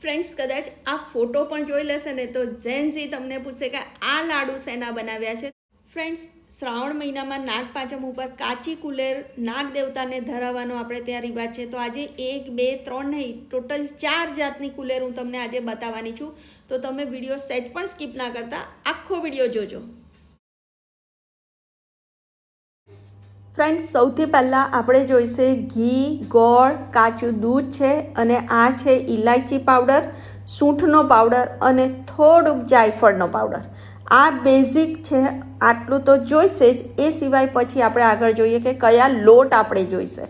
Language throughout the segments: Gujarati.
ફ્રેન્ડ્સ, કદાચ આ ફોટો પણ જોઈ લેશે ને તો જેન્સી તમને પૂછશે કે આ લાડુ શેના બનાવ્યા છે. ફ્રેન્ડ્સ, શ્રાવણ મહિનામાં નાગ પાંચમ ઉપર કાચી કુલેર નાગ દેવતાને ધરાવવાનો આપણે ત્યાં રિવાજ છે. તો આજે 1, 2, 3 નહીં, ટોટલ 4 જાતની કુલેર હું તમને આજે બતાવવાની છું. તો તમે વિડીયો સેટ પણ સ્કીપ ના કરતા આખો વિડીયો જોજો. ફ્રેન્ડ્સ, સૌથી પહેલાં આપણે જોઈશે ઘી, ગોળ, કાચું દૂધ છે અને આ છે ઇલાયચી પાવડર, સૂંઠનો પાવડર અને થોડુંક જાયફળનો પાવડર. આ બેઝિક છે, આટલું તો જોઈશે જ. એ સિવાય પછી આપણે આગળ જોઈએ કે કયા લોટ આપણે જોઈશે.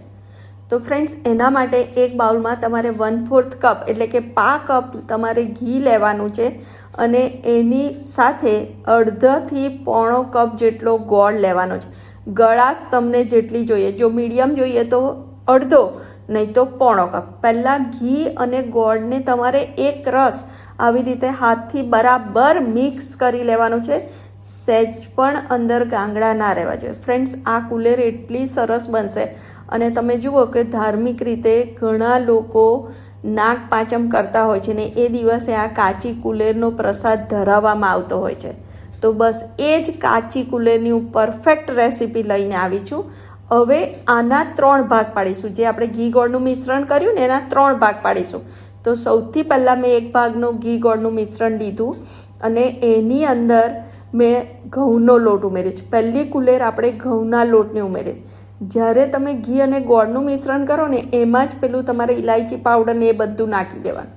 તો ફ્રેન્ડ્સ, એના માટે એક બાઉલમાં તમારે 1/4 કપ એટલે કે પા કપ તમારે ઘી લેવાનું છે અને એની સાથે અડધાથી પોણો કપ જેટલો ગોળ લેવાનો છે. ગળાશ તમને જેટલી જોઈએ, જો મીડિયમ જોઈએ તો અડધો, નહીં તો પોણો કપ. પહેલાં ઘી અને ગોળને તમારે એક રસ આવી રીતે હાથથી બરાબર મિક્સ કરી લેવાનું છે. સહેજ પણ અંદર ગાંગડા ના રહેવા જોઈએ. ફ્રેન્ડ્સ, આ કુલેર એટલી સરસ બનશે અને તમે જુઓ કે ધાર્મિક રીતે ઘણા લોકો નાગ પાંચમ કરતા હોય છે ને એ દિવસે આ કાચી કુલેરનો પ્રસાદ ધરાવવામાં આવતો હોય છે. તો બસ એ જ કાચી કુલેરની હું પરફેક્ટ રેસીપી લઈને આવી છું. હવે આના 3 ભાગ પાડીશું. જે આપણે ઘી ગોળનું મિશ્રણ કર્યું ને એના 3 ભાગ પાડીશું. તો સૌથી પહેલાં મેં એક ભાગનું ઘી ગોળનું મિશ્રણ લીધું અને એની અંદર મેં ઘઉંનો લોટ ઉમેર્યો છે. પહેલી કુલેર આપણે ઘઉંના લોટને ઉમેરીએ. જ્યારે તમે ઘી અને ગોળનું મિશ્રણ કરો ને એમાં જ પેલું તમારે ઇલાયચી પાવડર ને એ બધું નાખી દેવાનું.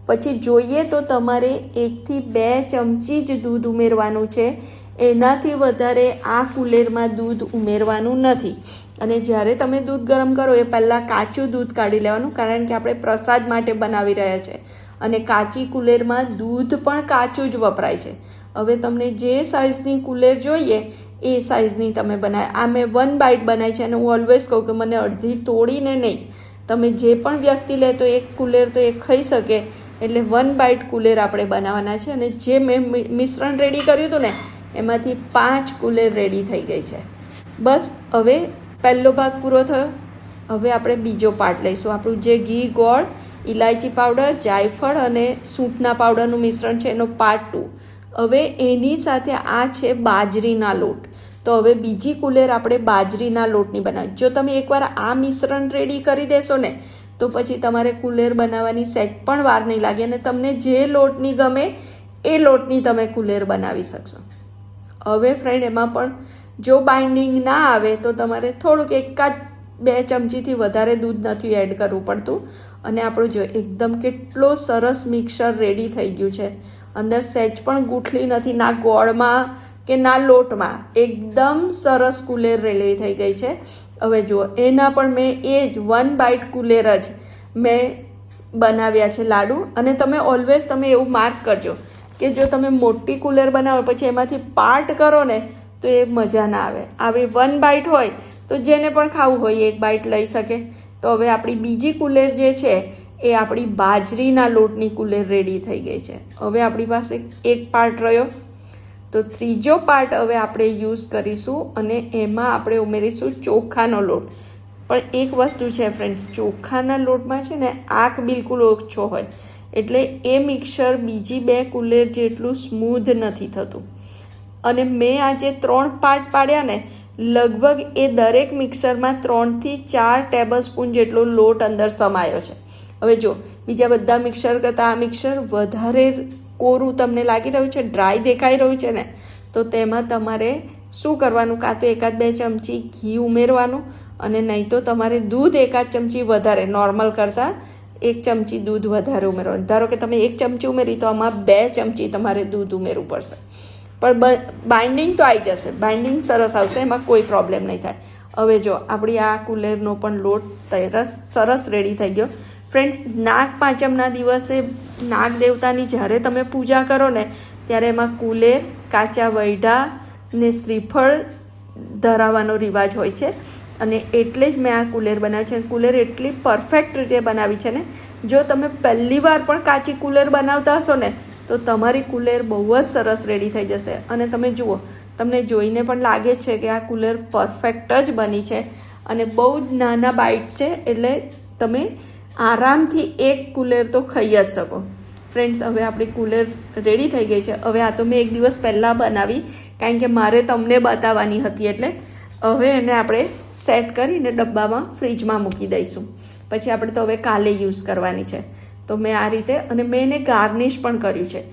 પછી જોઈએ તો તમારે 1 થી 2 ચમચી જ દૂધ ઉમેરવાનું છે. એનાથી વધારે આ કુલેરમાં દૂધ ઉમેરવાનું નથી. અને જ્યારે તમે દૂધ ગરમ કરો એ પહેલાં કાચું દૂધ કાઢી લેવાનું, કારણ કે આપણે પ્રસાદ માટે બનાવી રહ્યા છે અને કાચી કુલેરમાં દૂધ પણ કાચું જ વપરાય છે. હવે તમને જે સાઇઝની કુલેર જોઈએ એ સાઇઝની તમે બનાવે. આ મેં 1 બાઇટ બનાવી છે અને હું ઓલવેઝ કહું કે મને અડધી તોડીને નહીં, તમે જે પણ વ્યક્તિ લે તો એક કુલેર તો એ ખાઈ શકે, એટલે 1 બાઇટ કુલેર આપણે બનાવવાના છે. અને જે મેં મિશ્રણ રેડી કર્યું હતું ને એમાંથી 5 કુલેર રેડી થઈ ગઈ છે. બસ હવે પહેલો ભાગ પૂરો થયો. હવે આપણે બીજો પાર્ટ લઈશું. આપણું જે ઘી, ગોળ, ઇલાયચી પાવડર, જાયફળ અને સૂંઠના પાવડરનું મિશ્રણ છે એનો પાર્ટ 2. હવે એની સાથે આ છે બાજરીના લોટ. તો હવે બીજી કુલેર આપણે બાજરીના લોટની બનાવી. જો તમે એકવાર આ મિશ્રણ રેડી કરી દેશો ને તો પછી તમારે કુલેર બનાવવાની સહેજ પણ વાર નહીં લાગે અને તમને જે લોટની ગમે એ લોટની તમે કુલેર બનાવી શકશો. હવે ફ્રેન્ડ, એમાં પણ જો બાઇન્ડિંગ ના આવે તો તમારે થોડુંક 1-2 ચમચીથી વધારે દૂધ નથી એડ કરવું પડતું. અને આપણું જો એકદમ કેટલો સરસ મિક્સર રેડી થઈ ગયું છે. અંદર સહેજ પણ ગૂંઠલી નથી, ના ગોળમાં કે ના લોટમાં. એકદમ સરસ કુલેર રેડી થઈ ગઈ છે. હવે જુઓ, એના પણ મેં એ જ 1 બાઇટ કુલેર જ મેં બનાવ્યા છે લાડુ. અને તમે ઓલવેઝ તમે એવું માર્ક કરજો કે જો તમે મોટી કુલેર બનાવો પછી એમાંથી પાર્ટ કરો ને તો એ મજા ના આવે. આવી 1 બાઇટ હોય તો જેને પણ ખાવું હોય 1 બાઇટ લઈ શકે. તો હવે આપણી બીજી કુલેર જે છે એ આપણી બાજરીના લોટની કુલેર રેડી થઈ ગઈ છે. હવે આપણી પાસે એક પાર્ટ રહ્યો. તો ત્રીજો પાર્ટ હવે આપણે યુઝ કરીશું અને એમાં આપણે ઉમેરીશું ચોખાનો લોટ. પણ એક વસ્તુ છે ફ્રેન્ડ્સ, ચોખાના લોટમાં છે ને આંખ બિલકુલ ઓછો હોય એટલે એ મિક્સર બીજી 2 કુલેર જેટલું સ્મૂધ નથી થતું. અને મેં આ જે 3 પાર્ટ પાડ્યા ને લગભગ એ દરેક મિક્સરમાં 3 થી 4 ટેબલ સ્પૂન જેટલો લોટ અંદર સમાયો છે. હવે જો બીજા બધા મિક્સર કરતાં આ મિક્સર વધારે કોરું તમને લાગી રહ્યું છે, ડ્રાય દેખાઈ રહ્યું છે ને, તો તેમાં તમારે શું કરવાનું, કાં તો 1-2 ચમચી ઘી ઉમેરવાનું અને નહીં તો તમારે દૂધ 1 ચમચી વધારે, નોર્મલ કરતાં 1 ચમચી દૂધ વધારે ઉમેરવાનું. ધારો કે તમે 1 ચમચી ઉમેરી તો આમાં 2 ચમચી તમારે દૂધ ઉમેરવું પડશે. પણ બાઇન્ડિંગ તો આવી જશે, બાઇન્ડિંગ સરસ આવશે, એમાં કોઈ પ્રોબ્લેમ નહીં થાય. હવે જો આપણી આ કુલેરનો પણ લોટ સરસ રેડી થઈ ગયો. ફ્રેન્ડ્સ, નાગ પાંચમના દિવસે નાગ દેવતાની જ્યારે તમે પૂજા કરો ને ત્યારે એમાં કુલેર, કાચા વૈઢા ને શ્રીફળ ધરાવવાનો રિવાજ હોય છે. અને એટલે જ મેં આ કુલેર બનાવી છે. કુલેર એટલી પરફેક્ટ રીતે બનાવી છે ને, જો તમે પહેલી વાર પણ કાચી કુલેર બનાવતા હશો ને તો તમારી કુલેર બહુ જ સરસ રેડી થઈ જશે. અને તમે જુઓ, તમને જોઈને પણ લાગે છે કે આ કુલેર પરફેક્ટ જ બની છે અને બહુ જ નાના બાઇટ છે એટલે તમે આરામથી એક કુલેર તો ખાઈ જ શકો. ફ્રેન્ડ્સ, હવે આપણી કુલેર રેડી થઈ ગઈ છે. હવે આ તો મેં એક દિવસ પહેલાં બનાવી, કારણ કે મારે તમને બતાવવાની હતી. એટલે હવે એને આપણે સેટ કરીને ડબ્બામાં ફ્રીજમાં મૂકી દઈશું. પછી આપણે તો હવે કાલે યુઝ કરવાની છે. તો મેં આ રીતે, અને મેં એને ગાર્નિશ પણ કર્યું છે.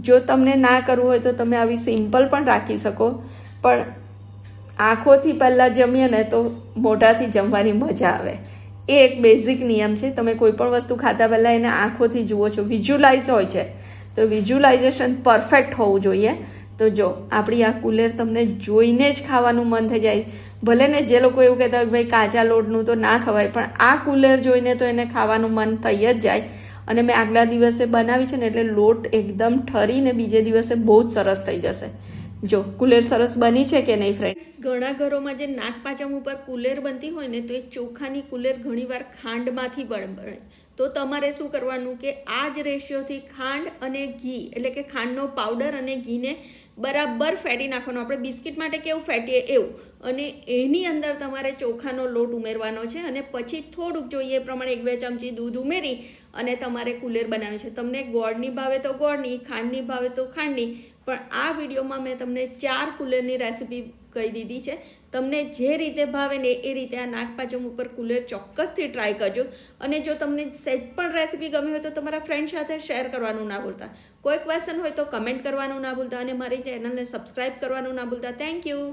જો તમને ના કરવું હોય તો તમે આવી સિમ્પલ પણ રાખી શકો, પણ આંખોથી પહેલાં જમીએ ને તો મોઢાથી જમવાની મજા આવે. એ એક બેઝિક નિયમ છે. તમે કોઈ પણ વસ્તુ ખાતા પહેલાં એને આંખોથી જુઓ છો, વિઝ્યુલાઇઝ હોય છે, તો વિઝ્યુલાઇઝેશન પરફેક્ટ હોવું જોઈએ. તો જો આપણી આ કુલેર તમને જોઈને જ ખાવાનું મન થઈ જાય. ભલે ને જે લોકો એવું કહેતા હોય કે ભાઈ કાચા લોટનું તો ના ખવાય, પણ આ કુલેર જોઈને તો એને ખાવાનું મન થઈ જ જાય. અને મેં આગલા દિવસે બનાવી છે ને, એટલે લોટ એકદમ ઠરીને બીજે દિવસે બહુ જ સરસ થઈ જશે. જો કુલેર સરસ બની છે કે નહીં ફ્રેન્ડ્સ? ઘણા ઘરોમાં જે નાગપાંચમ ઉપર કુલેર બનતી હોય ને, તો એ ચોખાની કુલેર ઘણીવાર ખાંડમાંથી બને. તો તમારે શું કરવાનું કે આ જ રેશિયોથી ખાંડ અને ઘી, એટલે કે ખાંડનો પાવડર અને ઘીને બરાબર ફેટી નાખવાનો. આપણે બિસ્કિટ માટે કેવું ફેટીએ એવું. અને એની અંદર તમારે ચોખાનો લોટ ઉમેરવાનો છે, અને પછી થોડુંક જોઈએ એ પ્રમાણે 1-2 ચમચી દૂધ ઉમેરી અને તમારે કુલેર બનાવવી છે. તમને ગોળની ભાવે તો ગોળની, ખાંડની ભાવે તો ખાંડની. પણ આ વિડીયોમાં મેં તમને 4 કુલેરની રેસીપી કહી દીધી છે. તમને જે રીતે ભાવે ને એ રીતે આ નાગપાંચમ ઉપર કુલેર ચોક્કસથી ટ્રાય કરજો. અને જો તમને સહેજ પણ રેસીપી ગમી હોય તો તમારા ફ્રેન્ડ સાથે શેર કરવાનું ના ભૂલતા. કોઈ ક્વેશ્ચન હોય તો કમેન્ટ કરવાનું ના ભૂલતા, અને મારી ચેનલને સબસ્ક્રાઈબ કરવાનું ના ભૂલતા. Thank you.